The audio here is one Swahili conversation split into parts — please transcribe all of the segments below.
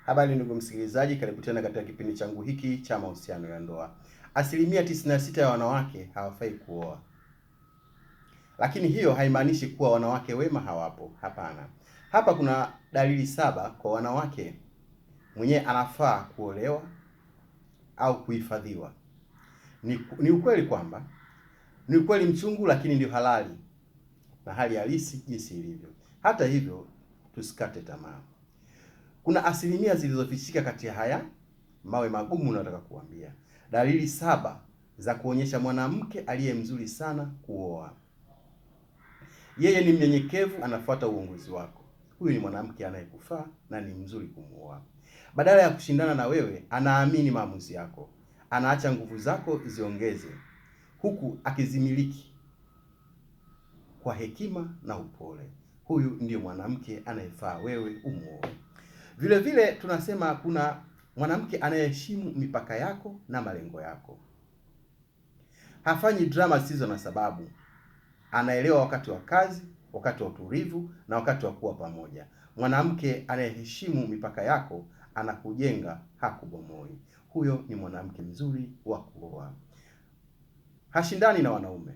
Habari ndugu msikilizaji, karibu tena katika kipindi changu hiki cha mahusiano ya ndoa. Asilimia 96 ya wanawake hawafai kuoa, lakini hiyo haimaanishi kuwa wanawake wema hawapo. Hapana. Hapa kuna dalili 7 kwa wanawake mwenyewe anafaa kuolewa au kuhifadhiwa. Ni ukweli kwamba ni ukweli mchungu, lakini ndio halali na hali halisi jinsi ilivyo. Hata hivyo, tusikate tamaa. Kuna asilimia zilizofichika kati ya haya mawe magumu nataka kuambia. Dalili 7 za kuonyesha mwanamke aliye mzuri sana kuoa. Yeye ni mnyenyekevu, anafuata uongozi wako. Huyu ni mwanamke anayekufaa na ni mzuri kumuoa. Badala ya kushindana na wewe, anaamini maamuzi yako. Anaacha nguvu zako ziongeze, huku akizimiliki kwa hekima na upole. Huyu ndiyo mwanamke anayefaa wewe umuoe. Vile vile tunasema kuna mwanamke anayeheshimu mipaka yako na malengo yako. Hafanyi drama zisizo na sababu. Anaelewa wakati wa kazi, wakati wa utulivu na wakati wa kuwa pamoja. Mwanamke anayeheshimu mipaka yako anakujenga, hakubomoi. Huyo ni mwanamke mzuri wa kuoa. Hashindani na wanaume.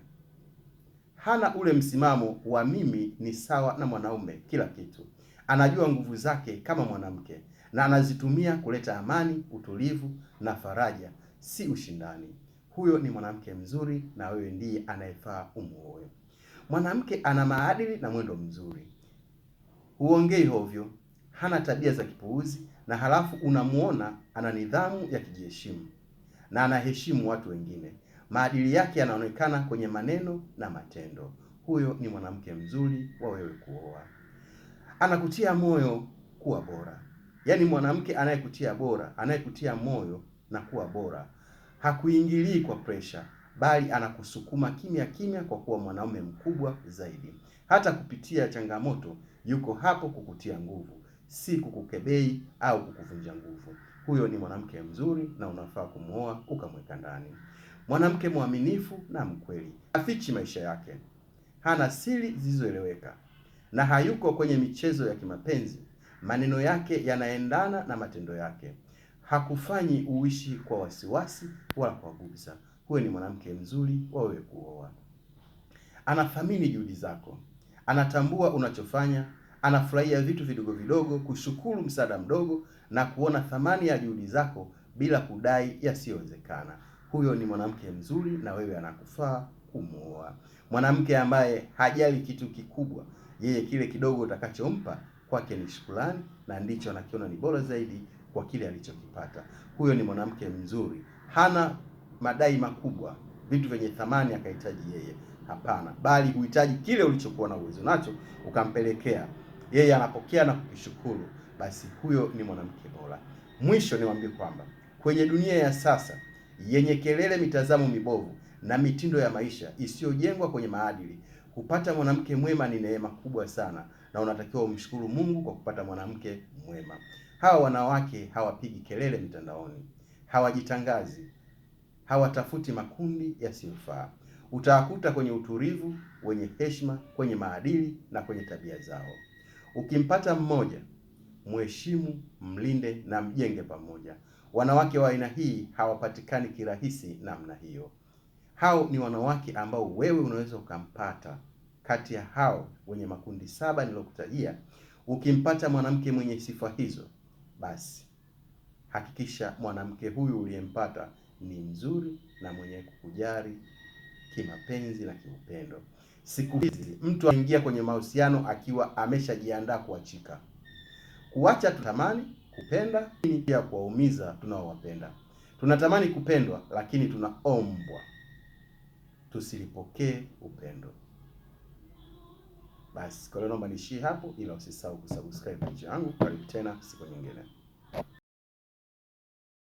Hana ule msimamo wa mimi ni sawa na mwanaume kila kitu. Anajua nguvu zake kama mwanamke na anazitumia kuleta amani, utulivu na faraja, si ushindani. Huyo ni mwanamke mzuri na wewe ndiye anayefaa umuoe. Mwanamke ana maadili na mwendo mzuri. Huongei hovyo, hana tabia za kipuuzi, na halafu unamuona ana nidhamu ya kujiheshimu na anaheshimu watu wengine. Maadili yake yanaonekana kwenye maneno na matendo. Huyo ni mwanamke mzuri wa wewe kuoa. Anakutia moyo kuwa bora. Yaani mwanamke anayekutia moyo na kuwa bora. Hakuingilii kwa pressure, bali anakusukuma kimya kimya kwa kuwa mwanaume mkubwa zaidi. Hata kupitia changamoto yuko hapo kukutia nguvu, si kukukebei au kukuvunja nguvu. Huyo ni mwanamke mzuri na unafaa kumuoa ukamweka ndani. Mwanamke mwaminifu na mkweli. Hafichi maisha yake. Hana siri zisizoeleweka na hayuko kwenye michezo ya kimapenzi. Maneno yake yanaendana na matendo yake. Hakufanyi uishi kwa wasiwasi wala kwa gumza. Huyo ni mwanamke mzuri wa wewe kuoa. Anathamini juhudi zako. Anatambua unachofanya, anafurahia vitu vidogo vidogo, kushukuru msaada mdogo na kuona thamani ya juhudi zako bila kudai yasiyowezekana. Huyo ni mwanamke mzuri na wewe anakufaa kumuoa. Mwanamke ambaye hajali kitu kikubwa, yeye kile kidogo utakachompa kwake ni shukrani na ndicho anakiona ni bora zaidi kwa kile alichokipata. Huyo ni mwanamke mzuri. Hana madai makubwa, vitu vyenye thamani akahitaji yeye. Hapana, bali huhitaji kile ulichokuwa na uwezo nacho ukampelekea. Yeye anapokea na kukishukuru. Basi huyo ni mwanamke bora. Mwisho niwaambie kwamba kwenye dunia ya sasa yenye kelele, mitazamo mibovu na mitindo ya maisha isiyojengwa kwenye maadili, kupata mwanamke mwema ni neema kubwa sana, na unatakiwa umshukuru Mungu kwa kupata mwanamke mwema. Hawa wanawake hawapigi kelele mitandaoni, hawajitangazi, hawatafuti makundi yasiyofaa. Utawakuta kwenye utulivu, wenye heshima, kwenye maadili na kwenye tabia zao. Ukimpata mmoja, mheshimu, mlinde na mjenge pamoja. Wanawake wa aina hii hawapatikani kirahisi namna hiyo. Hao ni wanawake ambao wewe unaweza ukampata kati ya hao wenye makundi 7 nilokutajia. Ukimpata mwanamke mwenye sifa hizo, basi hakikisha mwanamke huyu uliyempata ni mzuri na mwenye kukujali kimapenzi na kiupendo. Siku hizi mtu anaingia kwenye mahusiano akiwa ameshajiandaa kuachika. Kuacha tutamani, kupenda ni pia kuwaumiza tunaowapenda. Tunatamani kupendwa, lakini tunaombwa tusilipokee upendo. Basi kwa leo naomba niishie hapo, ila usisahau kusubscribe channel yangu. Karibu tena siku nyingine.